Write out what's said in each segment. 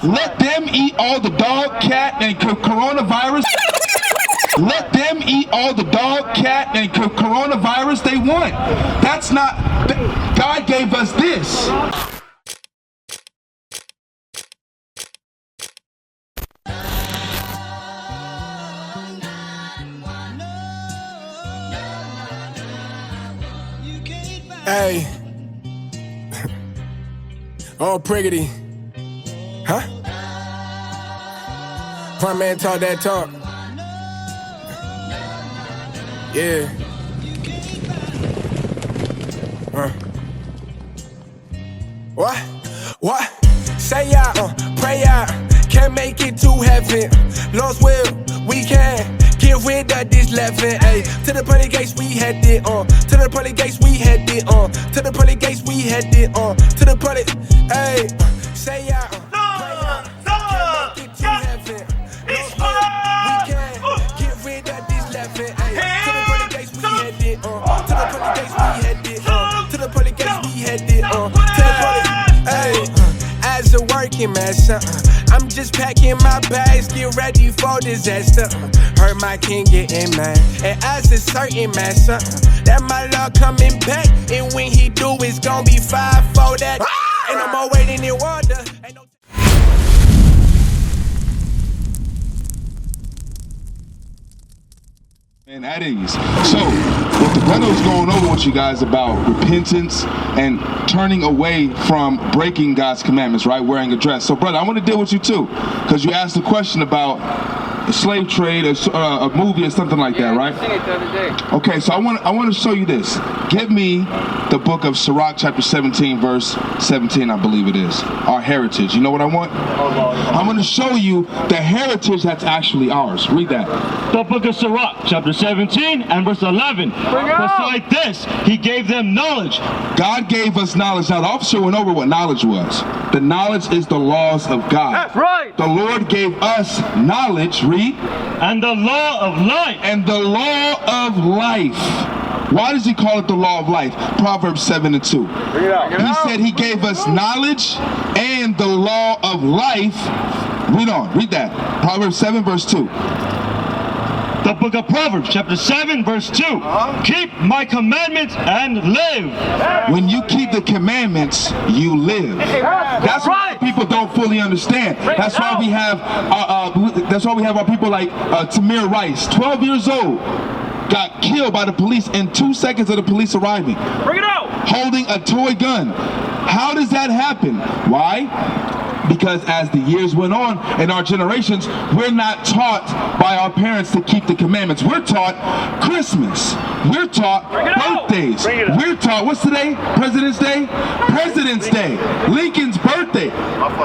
Let them eat all the dog, cat, and coronavirus. Let them eat all the dog, cat, and coronavirus they want. That's not, God gave us this. Hey. Oh, priggity. Huh? Front man talk that talk. Yeah. What? Say out, pray out. Can't make it to heaven. Lord's will, we can. Get rid of this leaven, ayy. To the pearly gates we headed on. To the pearly gates we headed on. To the pearly gates we headed on. To the pearly, ayy. Say out, pray out. Can't make it to heaven. Lord's will, we can. Get rid of this leaven, ayy. To the pearly gates we headed on. To the pearly gates we headed on. To the pearly gates we headed on. To the pearly, ayy. As a working man, son, I'm just packing my bags, get ready for disaster. Heard my king getting mad, and as a certain man, son, that my Lord coming back, and when he do, it's gonna be 5 for that. And I'm all waiting in wonder. Ain't no And at ease. So, what the brother was going over with you guys about repentance and turning away from breaking God's commandments, right? Wearing a dress. So, brother, I want to deal with you too, because you asked a question about a slave trade, a movie, or something like that, right? I seen it the other day. Okay, so I want to show you this. Give me the book of Sirach, chapter 17, verse 17, I believe it is. Our heritage. You know what I want? I'm going to show you the heritage that's actually ours. Read that. The book of Sirach, chapter 17 and verse 11. Beside this, he gave them knowledge. God gave us knowledge. Now, the officer went over what knowledge was. The knowledge is the laws of God. That's right. The Lord gave us knowledge. Read. And the law of life. And the law of life. Why does he call it the law of life? Proverbs 7 and 2. He said he gave us knowledge and the law of life. Read on. Read that. Proverbs 7 verse 2. The book of Proverbs, chapter 7, verse 2. Keep my commandments and live. When you keep the commandments, you live. That's what people don't fully understand. That's why we have our people like Tamir Rice, 12 years old, got killed by the police in 2 seconds of the police arriving. Bring it out. Holding a toy gun. How does that happen? Why? Because as the years went on in our generations, we're not taught by our parents to keep the commandments. We're taught Christmas. We're taught birthdays. We're taught, what's today? President's Day? President's Day. Lincoln's birthday.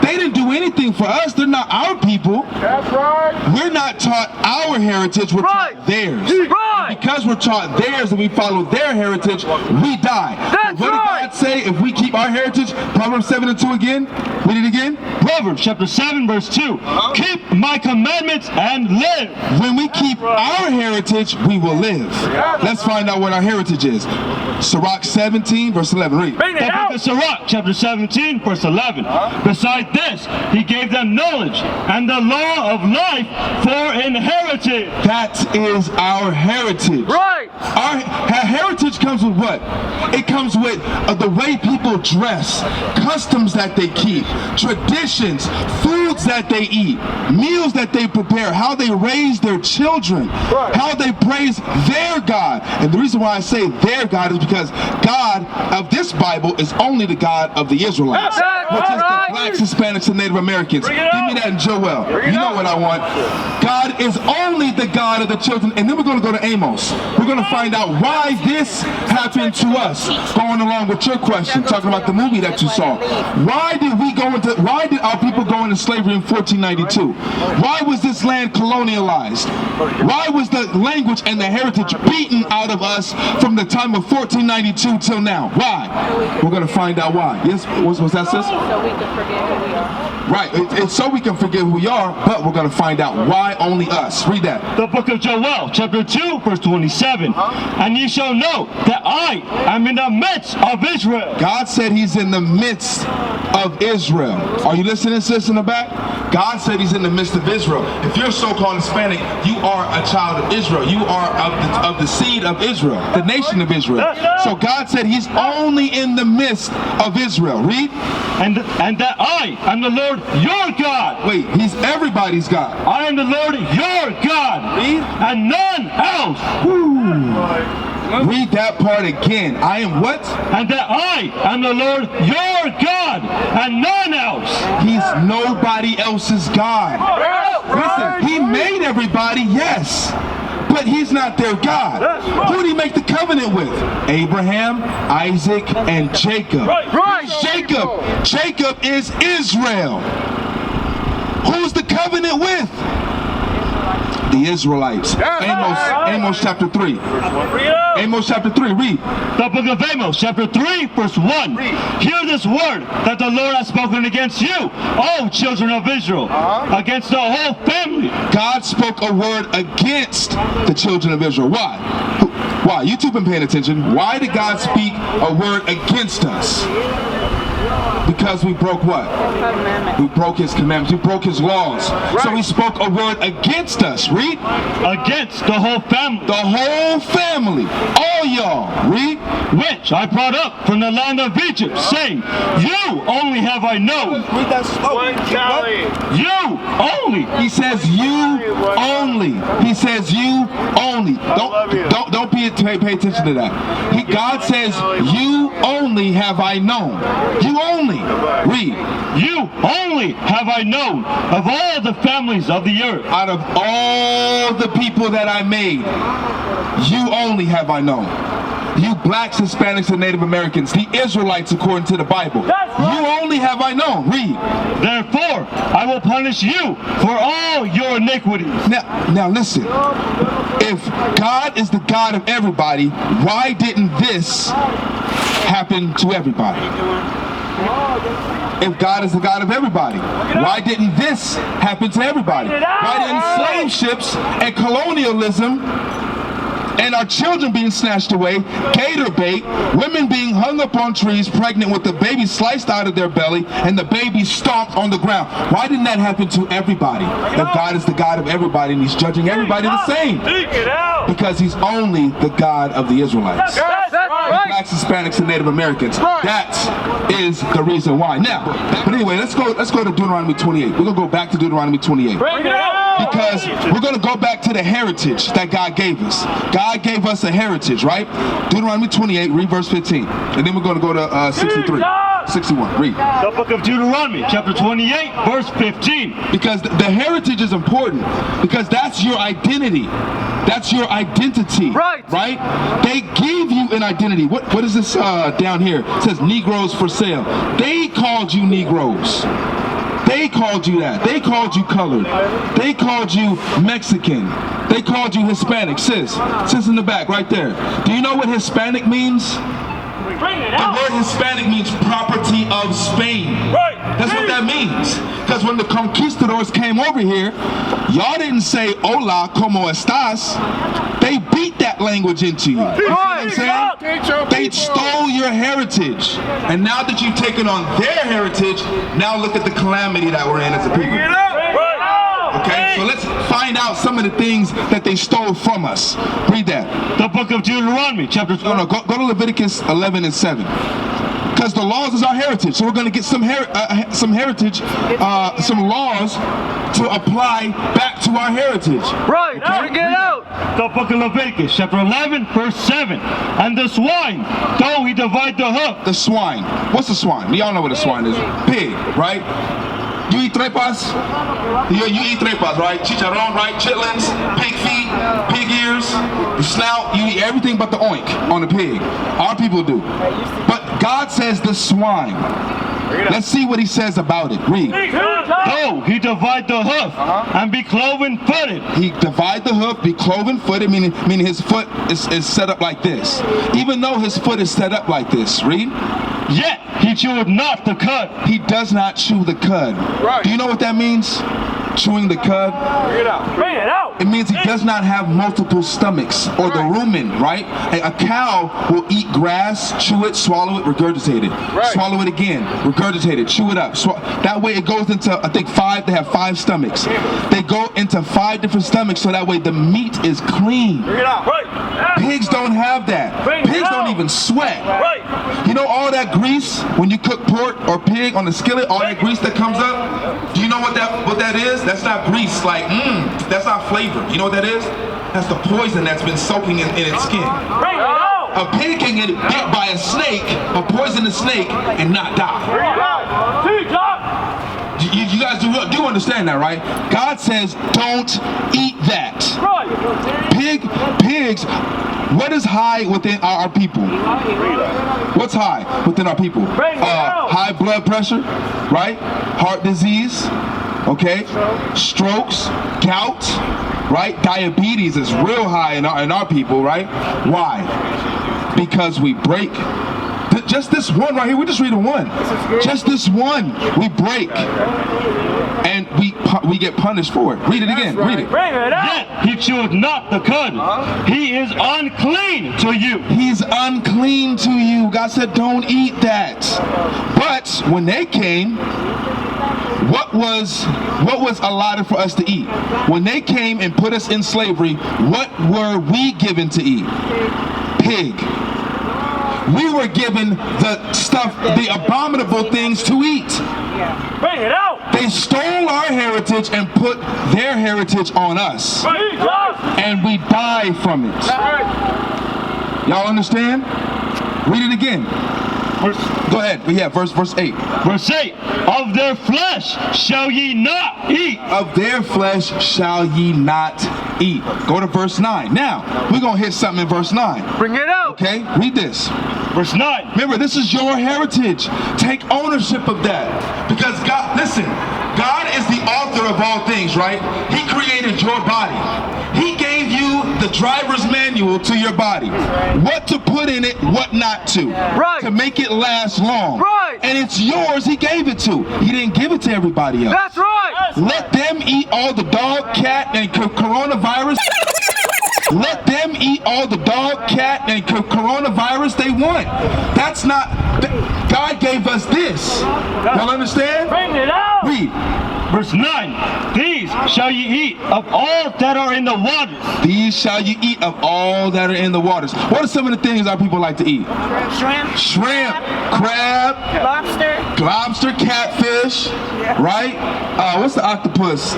They didn't do anything for us. They're not our people. That's right. We're not taught our heritage. We're taught theirs. Right. Because we're taught theirs and we follow their heritage, we die. That's what did God say if we keep our heritage? Proverbs 7 and 2 again. Read it again. Proverbs, chapter 7, verse 2. Keep my commandments and live. When we keep our heritage, we will live. Let's find out what our heritage is. Sirach 17, verse 11. Read. The book of Sirach, chapter 17, verse 11. Beside this, he gave them knowledge and the law of life for inheritance. That is our heritage. Right. Our heritage comes with what? It comes with the way people dress, customs that they keep, traditions, foods that they eat, meals that they prepare, how they raise their children, how they praise their God. And the reason why I say their God is because God of this Bible is only the God of the Israelites, which is the blacks, Hispanics, and Native Americans. Give me that in Joel. You know what I want. God is only the God of the children. And then we're going to go to Amos. We're going to find out why this happened to us. Going along with your question, talking about the movie that you saw. Why did our people go into slavery in 1492? Why was this land colonialized? Why was the language and the heritage beaten out of us from the time of 1492 till now? Why? We're going to find out why. Yes, was that sis? So we can forget who we are. Right, it's so we can forget who we are, but we're going to find out why only us. Read that. The book of Joel, chapter 2, verse 27. And ye shall know that I am in the midst of Israel. God said he's in the midst of Israel. Are you listening, sis, in the back? God said he's in the midst of Israel. If you're so-called Hispanic, you are a child of Israel. You are of the seed of Israel, the nation of Israel. So God said he's only in the midst of Israel. Read. And that I am the Lord your God. Wait, he's everybody's God. I am the Lord your God. Read. And none else. Read that part again. I am what? And that I am the Lord your God and none else. He's nobody else's God. Listen, he made everybody, yes, but he's not their God. Who did he make the covenant with? Abraham, Isaac, and Jacob. Jacob is Israel. Who's the covenant with? The Israelites. Amos chapter 3. Amos chapter 3, read. The book of Amos, chapter 3, verse 1. Hear this word that the Lord has spoken against you, O children of Israel, against the whole family. God spoke a word against the children of Israel. Why? Why? You two been paying attention. Why did God speak a word against us? Because we broke what? We broke his commandments. We broke his laws. So he spoke a word against us. Read. Against the whole family. The whole family. All y'all. Read. Which I brought up from the land of Egypt, saying, you only have I known. Read that slow. You only. He says you only. He says you only. Don't pay attention to that. God says you only have I known. You only. Read. You only have I known of all the families of the earth. Out of all the people that I made, you only have I known. You blacks, Hispanics, and Native Americans, the Israelites according to the Bible. You only have I known. Read. Therefore, I will punish you for all your iniquities. Now listen. If God is the God of everybody, why didn't this happen to everybody? If God is the God of everybody, why didn't this happen to everybody? Why didn't slave ships and colonialism and our children being snatched away, gator bait, women being hung up on trees pregnant with the baby sliced out of their belly and the baby stomped on the ground? Why didn't that happen to everybody? If God is the God of everybody and he's judging everybody the same. Because he's only the God of the Israelites. Blacks, Hispanics, and Native Americans. That is the reason why. Now, but anyway, let's go to Deuteronomy 28. We're going to go back to Deuteronomy 28. Because we're going to go back to the heritage that God gave us. God gave us a heritage, right? Deuteronomy 28, read verse 15. And then we're going to go to 61, read. The book of Deuteronomy, chapter 28, verse 15. Because the heritage is important. Because that's your identity. That's your identity. Right? They gave you an identity. What is this down here? It says Negroes for sale. They called you Negroes. They called you that. They called you colored. They called you Mexican. They called you Hispanic. Sis in the back, right there. Do you know what Hispanic means? The word Hispanic means property of Spain. That's what that means. Because when the conquistadors came over here, y'all didn't say hola, como estas. They beat that language into you. You know what I'm saying? They stole your heritage. And now that you've taken on their heritage, now look at the calamity that we're in as a people. Okay, so let's find out some of the things that they stole from us. Read that. The book of Deuteronomy, chapter 2. No, go to Leviticus 11 and 7. Because the laws is our heritage. So we're going to get some heritage, some laws to apply back to our heritage. Right, okay? Bring it out. The book of Leviticus, chapter 11, verse 7. And the swine, though he divide the hoof. The swine. What's a swine? We all know what a swine is. Pig, right? You eat tripas? You eat tripas, right? Chicharron, right? Chitlins, pig feet, pig ears, the snout. You eat everything but the oink on the pig. Our people do. But God says the swine. Let's see what he says about it. Read. Though he divide the hoof and be cloven-footed. He divide the hoof, be cloven-footed, meaning his foot is set up like this. Even though his foot is set up like this. Read. Yet he cheweth not the cud. He does not chew the cud. Right. Do you know what that means? chewing the cud? Bring it out. It means he does not have multiple stomachs, or the rumen, right? A cow will eat grass, chew it, swallow it, regurgitate it. Swallow it again, regurgitate it, chew it up. That way it goes into, I think they have 5 stomachs. They go into 5 different stomachs, so that way the meat is clean. Bring it out. Right. Pigs don't have that. Pigs don't even sweat. Right. You know all that grease when you cook pork or pig on the skillet, all that grease that comes up? Do you know what that is? That's not grease, like, that's not flavor. You know what that is? That's the poison that's been soaking in its skin. Bring it out. A pig can get bit by a snake, a poisonous snake, and not die. Bring it out. You guys do understand that, right? God says, don't eat that. Pigs, what is high within our people? What's high within our people? High blood pressure, right? Heart disease, okay? Strokes, gout, right? Diabetes is real high in our people, right? Why? Because we break. Just this one right here, we're just reading one. Just this one, we break. And we get punished for it. Read it again, read it. Bring it out. Yet he cheweth not the cud. He is unclean to you. He's unclean to you. God said, don't eat that. But when they came, what was allotted for us to eat? When they came and put us in slavery, what were we given to eat? Pig. We were given the stuff, the abominable things to eat. Bring it out. They stole our heritage and put their heritage on us. And we die from it. Y'all understand? Read it again. Go ahead. Yeah, verse 8. Verse 8. Of their flesh shall ye not eat. Of their flesh shall ye not eat. Go to verse 9. Now, we're going to hit something in verse 9. Bring it out. Okay? Read this. Verse 9. Remember, this is your heritage. Take ownership of that. Because God, listen, God is the author of all things, right? He created your body. He gave you the driver's manual to your body. What to put in it, what not to. Right. To make it last long. Right. And it's yours, he gave it to. He didn't give it to everybody else. That's right. Let them eat all the dog, cat, and coronavirus. Let them eat all the dog, cat, and coronavirus they want. That's not, God gave us this. Y'all understand? Bring it out. Read. Verse 9. These shall ye eat of all that are in the waters. These shall you eat of all that are in the waters. What are some of the things our people like to eat? Shrimp, crab, lobster, catfish, right? What's the octopus?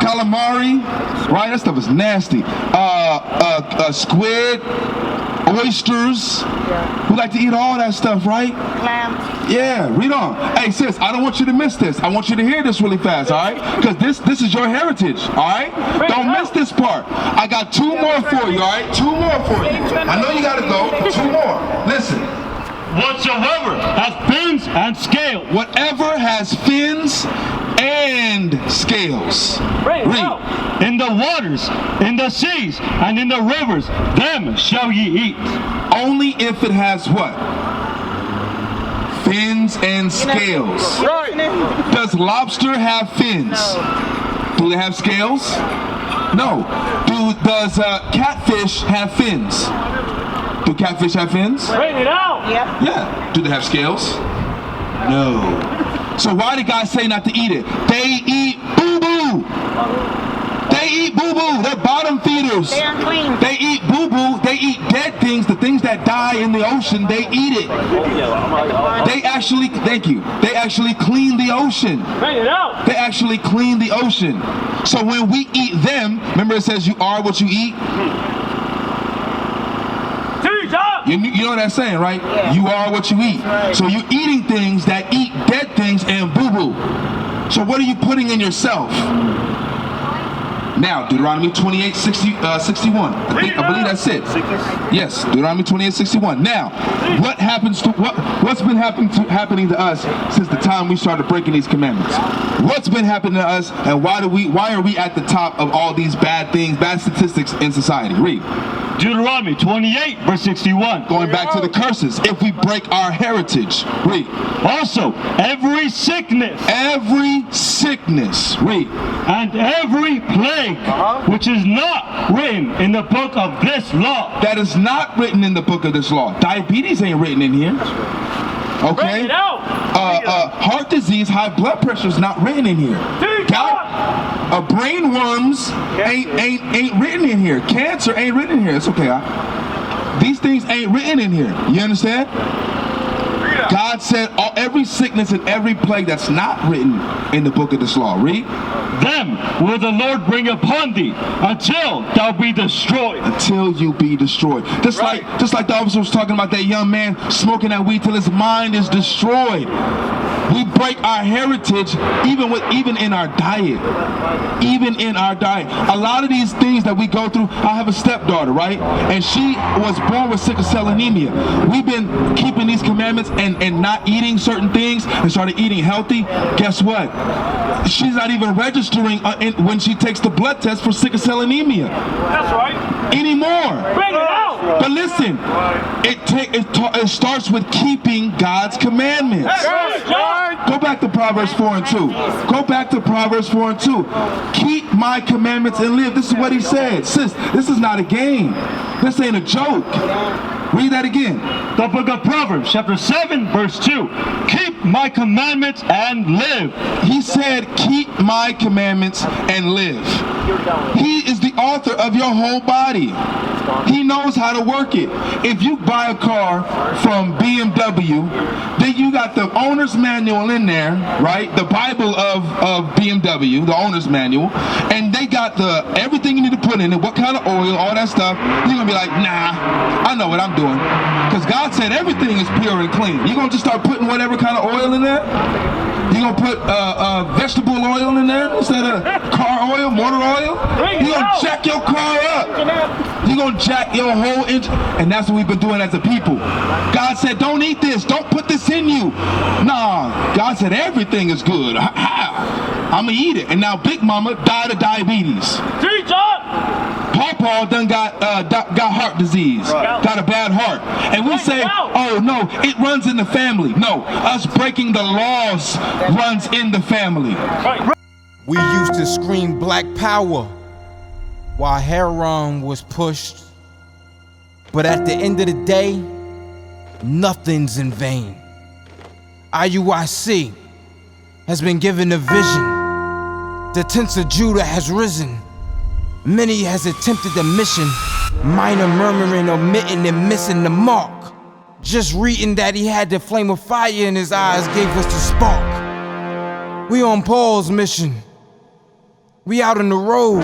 Calamari, right? That stuff is nasty. Squid, oysters. We like to eat all that stuff, right? Yeah, read on. Hey, sis, I don't want you to miss this. I want you to hear this really fast, all right? Because this is your heritage, all right? Don't miss this part. I got 2 more for you, all right? 2 more for you. I know you got to go. 2 more. Listen. Whatsoever hath fins and scales. Whatever has fins and scales. Read. In the waters, in the seas, and in the rivers, them shall ye eat. Only if it has what? Fins and scales. Right. Does lobster have fins? Do they have scales? No. Does catfish have fins? Do catfish have fins? Bring it out. Yeah. Do they have scales? No. So why did God say not to eat it? They eat boo-boo. They eat boo-boo. They're bottom feeders. They are clean. They eat boo-boo. They eat dead things, the things that die in the ocean. They eat it. They actually, thank you, they actually clean the ocean. Bring it out. They actually clean the ocean. So when we eat them, remember it says you are what you eat? You know what that's saying, right? Yeah. You are what you eat. Right. So you're eating things that eat dead things and boo-boo. So what are you putting in yourself? Now, Deuteronomy 28:61. I believe that's it. Yes, Deuteronomy 28:61. Now, what happens to what's been happening to us since the time we started breaking these commandments? What's been happening to us, and why are we at the top of all these bad things, bad statistics in society? Read. Deuteronomy 28:61. Going back to the curses, if we break our heritage. Read. Also, every sickness sickness. Read. And every plague which is not written in the book of this law. That is not written in the book of this law. Diabetes ain't written in here. Bring Okay? it out. Heart disease, high blood pressure is not written in here. Gout, brain worms ain't written in here. Cancer ain't written in here. It's okay. These things ain't written in here. You understand? God said every sickness and every plague that's not written in the book of this law. Read. Them will the Lord bring upon thee until thou be destroyed. Until you be destroyed. Just like the officer was talking about that young man smoking that weed till his mind is destroyed. We break our heritage even in our diet. Even in our diet. A lot of these things that we go through, I have a stepdaughter, right? And she was born with sickle cell anemia. We've been keeping these commandments and not eating certain things and started eating healthy. Guess what? She's not even registering when she takes the blood test for sickle cell anemia. That's right. Anymore. Bring it out. But listen, it starts with keeping God's commandments. That's right. Go back to Proverbs 4 and 2. Go back to Proverbs 4 and 2. Keep my commandments and live. This is what he said. Sis, this is not a game. This ain't a joke. Read that again. The book of Proverbs, chapter 7, verse 2. Keep my commandments and live. He said, keep my commandments and live. He is the author of your whole body. He knows how to work it. If you buy a car from BMW, then you got the owner's manual in there, right? The Bible of BMW, the owner's manual, and they got everything you need to put in it, what kind of oil, all that stuff. You're gonna be like, nah, I know what I'm doing. Because God said everything is pure and clean. You're gonna just start putting whatever kind of oil in there? You're gonna put vegetable oil in there instead of car oil, motor oil? You're gonna jack your car up. You're gonna jack your whole engine. And that's what we've been doing as a people. God said, don't eat this. Don't put this in you. Nah, God said everything is good. I'm gonna eat it. And now Big Mama died of diabetes. Teach up. Paul done got heart disease, got a bad heart. And we say, oh no, it runs in the family. No, us breaking the laws runs in the family. We used to scream black power while heroin was pushed. But at the end of the day, nothing's in vain. IUIC has been given a vision. The tents of Judah has risen. Many has attempted the mission, minor murmuring, omitting, and missing the mark. Just reading that he had the flame of fire in his eyes gave us the spark. We on Paul's mission. We out on the road,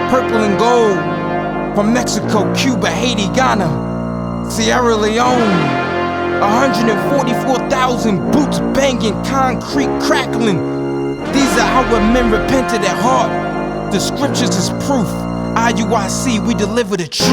purple and gold, from Mexico, Cuba, Haiti, Ghana, Sierra Leone. 144,000 boots banging, concrete crackling. These are our men repented at heart. The scriptures is proof. IUIC, we deliver the truth.